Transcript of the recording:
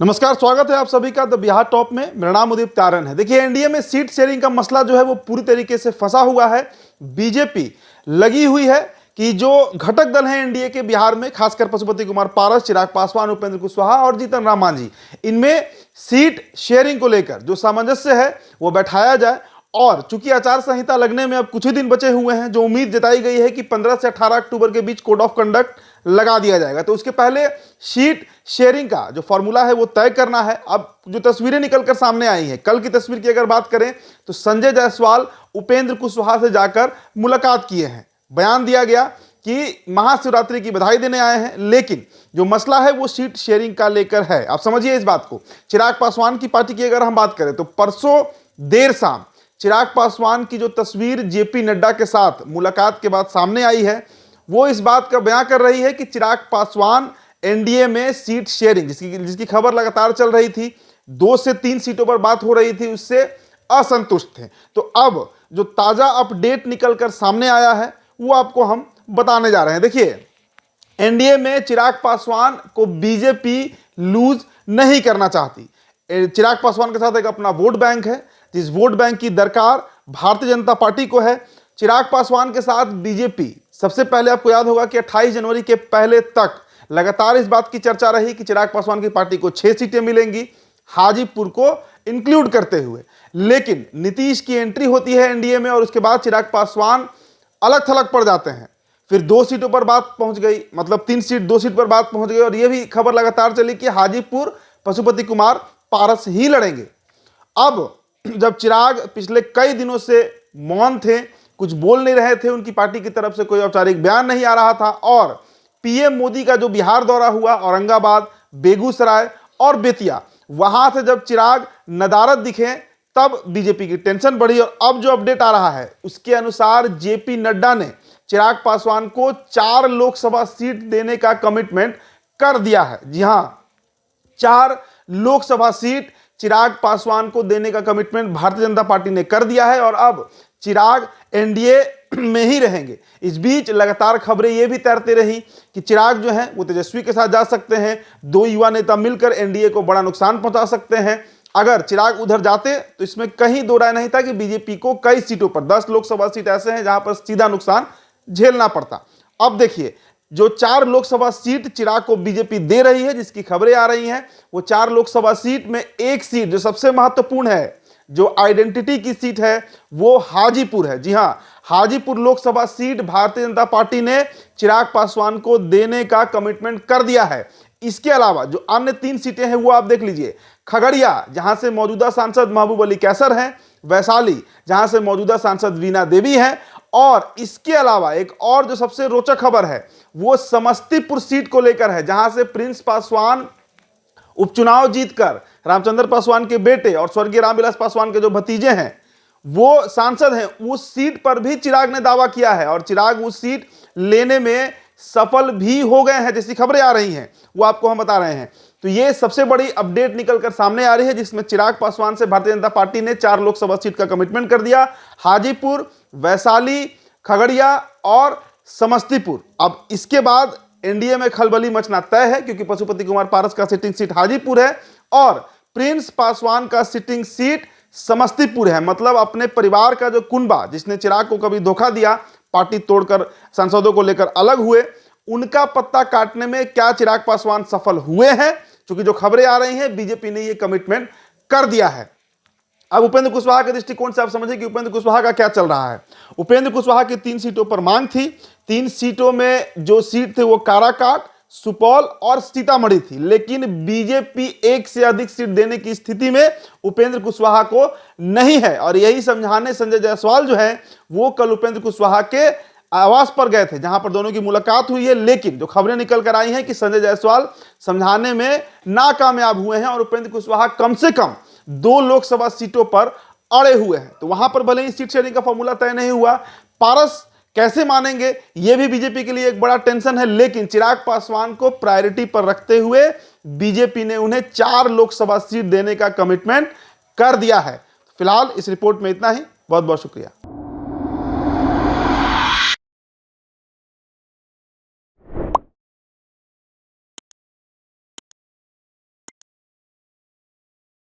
नमस्कार, स्वागत है आप सभी का द बिहार टॉप में। मेरा नाम उदित तारन है। देखिए, एनडीए में सीट शेयरिंग का मसला जो है वो पूरी तरीके से फंसा हुआ है। बीजेपी लगी हुई है कि जो घटक दल हैं एनडीए के बिहार में, खासकर पशुपति कुमार पारस, चिराग पासवान, उपेंद्र कुशवाहा और जीतन राम मांझी, इनमें सीट शेयरिंग को लेकर जो सामंजस्य है वो बैठाया जाए। और चूंकि आचार संहिता लगने में अब कुछ ही दिन बचे हुए हैं, जो उम्मीद जताई गई है कि 15 से 18 अक्टूबर के बीच कोड ऑफ कंडक्ट लगा दिया जाएगा, तो उसके पहले सीट शेयरिंग का जो फॉर्मूला है वो तय करना है। अब जो तस्वीरें निकलकर सामने आई हैं, कल की तस्वीर की अगर बात करें तो संजय जायसवाल उपेंद्र कुशवाहा से जाकर मुलाकात किए हैं। बयान दिया गया कि महाशिवरात्रि की बधाई देने आए हैं, लेकिन जो मसला है वो सीट शेयरिंग का लेकर है। आप समझिए इस बात को। चिराग पासवान की पार्टी की अगर हम बात करें तो परसों देर शाम चिराग पासवान की जो तस्वीर जेपी नड्डा के साथ मुलाकात के बाद सामने आई है, वो इस बात का बयान कर रही है कि चिराग पासवान एनडीए में सीट शेयरिंग, जिसकी खबर लगातार चल रही थी, 2 से 3 सीटों पर बात हो रही थी, उससे असंतुष्ट थे। तो अब जो ताजा अपडेट निकलकर सामने आया है वो आपको हम बताने जा रहे हैं। देखिए, एनडीए में चिराग पासवान को बीजेपी लूज नहीं करना चाहती। चिराग पासवान के साथ एक अपना वोट बैंक है, जिस वोट बैंक की दरकार भारतीय जनता पार्टी को है। चिराग पासवान के साथ बीजेपी, सबसे पहले आपको याद होगा कि 28 जनवरी के पहले तक लगातार इस बात की चर्चा रही कि चिराग पासवान की पार्टी को 6 सीटें मिलेंगी, हाजीपुर को इंक्लूड करते हुए। लेकिन नीतीश की एंट्री होती है एनडीए में और उसके बाद चिराग पासवान अलग थलग पड़ जाते हैं। फिर 2 सीटों पर बात पहुंच गई, मतलब 3 सीट 2 सीट पर बात पहुंच गई, और यह भी खबर लगातार चली कि हाजीपुर पशुपति कुमार पारस ही लड़ेंगे। अब जब चिराग पिछले कई दिनों से मौन थे, कुछ बोल नहीं रहे थे, उनकी पार्टी की तरफ से कोई औपचारिक बयान नहीं आ रहा था, और पीएम मोदी का जो बिहार दौरा हुआ, औरंगाबाद, बेगूसराय और बेतिया, वहां से जब चिराग नदारद दिखे तब बीजेपी की टेंशन बढ़ी। और अब जो अपडेट आ रहा है उसके अनुसार जेपी नड्डा ने चिराग पासवान को 4 लोकसभा सीट देने का कमिटमेंट कर दिया है। जी हां, 4 लोकसभा सीट चिराग पासवान को देने का कमिटमेंट भारतीय जनता पार्टी ने कर दिया है और अब चिराग एनडीए में ही रहेंगे। इस बीच लगातार खबरें यह भी तैरती रही कि चिराग जो है वो तेजस्वी के साथ जा सकते हैं, 2 युवा नेता मिलकर एनडीए को बड़ा नुकसान पहुंचा सकते हैं। अगर चिराग उधर जाते तो इसमें कहीं दो राय नहीं था कि बीजेपी को कई सीटों पर, 10 लोकसभा सीट ऐसे हैं जहां पर सीधा नुकसान झेलना पड़ता। अब देखिए, जो 4 लोकसभा सीट चिराग को बीजेपी दे रही है, जिसकी खबरें आ रही हैं, वो 4 लोकसभा सीट में एक सीट जो सबसे महत्वपूर्ण है, जो आइडेंटिटी की सीट है, वो हाजीपुर है। जी हां, हाजीपुर लोकसभा सीट भारतीय जनता पार्टी ने चिराग पासवान को देने का कमिटमेंट कर दिया है। इसके अलावा जो अन्य 3 सीटें हैं वो आप देख लीजिए। खगड़िया, जहां से मौजूदा सांसद महबूब अली कैसर हैं, वैशाली, जहां से मौजूदा सांसद वीना देवी हैं, और इसके अलावा एक और जो सबसे रोचक खबर है वो समस्तीपुर सीट को लेकर है, जहां से प्रिंस पासवान उपचुनाव जीतकर रामचंद्र पासवान के बेटे और स्वर्गीय रामविलास पासवान के जो भतीजे हैं वो सांसद हैं। उस सीट पर भी चिराग ने दावा किया है और चिराग उस सीट लेने में सफल भी हो गए हैं, जैसी खबरें आ रही हैं वो आपको हम बता रहे हैं। तो ये सबसे बड़ी अपडेट निकलकर सामने आ रही है, जिसमें चिराग पासवान से भारतीय जनता पार्टी ने 4 लोकसभा सीट का कमिटमेंट कर दिया। हाजीपुर, वैशाली, खगड़िया और समस्तीपुर। अब इसके बाद एनडीए में खलबली मचना तय है, क्योंकि पशुपति कुमार पारस का सिटिंग सीट हाजीपुर है और प्रिंस पासवान का सिटिंग सीट समस्तीपुर है। मतलब अपने परिवार का जो कुनबा, जिसने चिराग को कभी धोखा दिया, पार्टी तोड़कर सांसदों को लेकर अलग हुए, उनका पत्ता काटने में क्या चिराग पासवान सफल हुए हैं? क्योंकि जो खबरें आ रही हैं बीजेपी ने ये कमिटमेंट कर दिया है। अब उपेंद्र कुशवाहा के दृष्टिकोण से आप समझिए कि उपेंद्र कुशवाहा का क्या चल रहा है। उपेंद्र कुशवाहा की 3 सीटों पर मांग थी। 3 सीटों में जो सीट थे वो काराकाट, सुपौल और सीतामढ़ी थी, लेकिन बीजेपी 1 से अधिक सीट देने की स्थिति में उपेंद्र कुशवाहा को नहीं है। और यही समझाने संजय जायसवाल जो है वो कल उपेंद्र कुशवाहा के आवास पर गए थे, जहां पर दोनों की मुलाकात हुई है। लेकिन जो खबरें निकल कर आई हैं कि संजय जायसवाल समझाने में नाकामयाब हुए हैं और उपेंद्र कुशवाहा कम से कम 2 लोकसभा सीटों पर अड़े हुए हैं। तो वहां पर भले ही सीट शेयरिंग का फॉर्मूला तय नहीं हुआ, पारस कैसे मानेंगे यह भी बीजेपी के लिए एक बड़ा टेंशन है। लेकिन चिराग पासवान को प्रायोरिटी पर रखते हुए बीजेपी ने उन्हें 4 लोकसभा सीट देने का कमिटमेंट कर दिया है। फिलहाल इस रिपोर्ट में इतना ही। बहुत बहुत शुक्रिया।